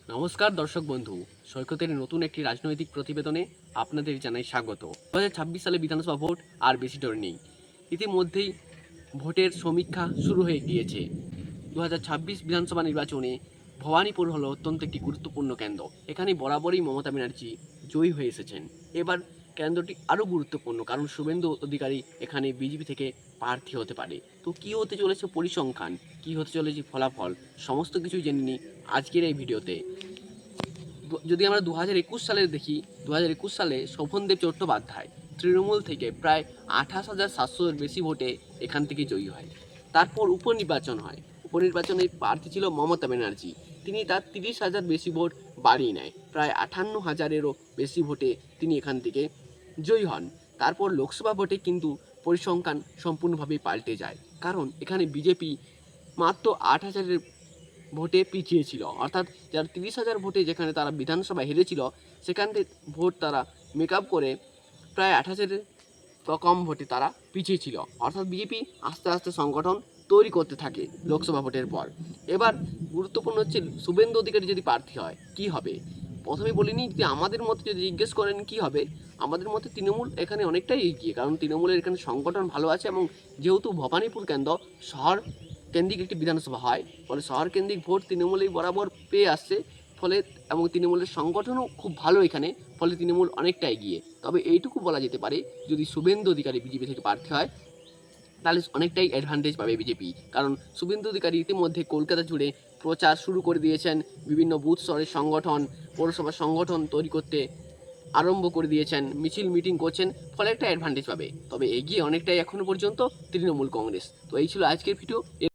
নমস্কার দর্শক বন্ধু, সৈকতের নতুন একটি রাজনৈতিক প্রতিবেদনে আপনাদের জানাই স্বাগত। 2026 সালে বিধানসভা ভোট আর বেশি দূর নেই। ইতিমধ্যেই ভোটের সমীক্ষা শুরু হয়ে গিয়েছে। 2026 বিধানসভা নির্বাচনে ভবানীপুর হলো অত্যন্ত একটি গুরুত্বপূর্ণ কেন্দ্র। এখানে বরাবরই মমতা ব্যানার্জি জয়ী হয়ে এসেছেন। এবার কেন্দ্রটি আরও গুরুত্বপূর্ণ, কারণ শুভেন্দু অধিকারী এখানে বিজেপি থেকে প্রার্থী হতে পারে। তো কী হতে চলেছে পরিসংখ্যান, কী হতে চলেছে ফলাফল, সমস্ত কিছু জেনে নিই আজকের এই ভিডিওতে। যদি আমরা 2021 সালে দেখি, 2021 সালে শোভনদেব চট্টোপাধ্যায় তৃণমূল থেকে প্রায় 28,700-এর বেশি ভোটে এখান থেকে জয়ী হয়। তারপর উপনির্বাচন হয়। উপনির্বাচনের প্রার্থী ছিল মমতা ব্যানার্জি। তিনি তার 30,000 বেশি ভোট বাড়িয়ে নেয়, প্রায় 58,000-এরও বেশি ভোটে তিনি এখান থেকে জয়ী হন। তারপর লোকসভা ভোটে কিন্তু পরিসংখ্যান সম্পূর্ণভাবে পাল্টে যায়, কারণ এখানে বিজেপি মাত্র 8,000-এর ভোটে পিছিয়ে ছিল। অর্থাৎ যারা 30,000 ভোটে যেখানে তারা বিধানসভা হেরেছিল, সেখান থেকে ভোট তারা মেক আপ করে প্রায় 28,000-এর কম ভোটে তারা পিছিয়ে ছিল। অর্থাৎ বিজেপি আস্তে আস্তে সংগঠন তৈরি করতে থাকে লোকসভা ভোটের পর। এবার গুরুত্বপূর্ণ হচ্ছে শুভেন্দু অধিকারী যদি প্রার্থী হয় কী হবে। প্রথমে বলিনি যে আমাদের মতে যদি জিজ্ঞেস করেন কী হবে, আমাদের মতে তৃণমূল এখানে অনেকটাই এগিয়ে, কারণ তৃণমূলের এখানে সংগঠন ভালো আছে এবং যেহেতু ভবানীপুর কেন্দ্র শহর কেন্দ্রিক একটি বিধানসভা হয়, ফলে শহর কেন্দ্রিক ভোট তৃণমূলেই বরাবর পেয়ে আসছে। ফলে এবং তৃণমূলের সংগঠনও খুব ভালো এখানে, ফলে তৃণমূল অনেকটা এগিয়ে। তবে এইটুকু বলা যেতে পারে, যদি শুভেন্দু অধিকারী বিজেপি থেকে প্রার্থী হয় তাহলে অনেকটাই অ্যাডভান্টেজ পাবে বিজেপি, কারণ শুভেন্দু অধিকারী ইতিমধ্যে কলকাতা জুড়ে প্রচার শুরু করে দিয়েছেন। বিভিন্ন বুথ স্তরের সংগঠন, পৌরসভার সংগঠন তৈরি করতে আরম্ভ করে দিয়েছেন, মিছিল মিটিং করছেন, ফলে একটা অ্যাডভান্টেজ পাবে। তবে এগিয়ে অনেকটাই এখনও পর্যন্ত তৃণমূল কংগ্রেস। তো এই ছিল আজকের ভিডিও।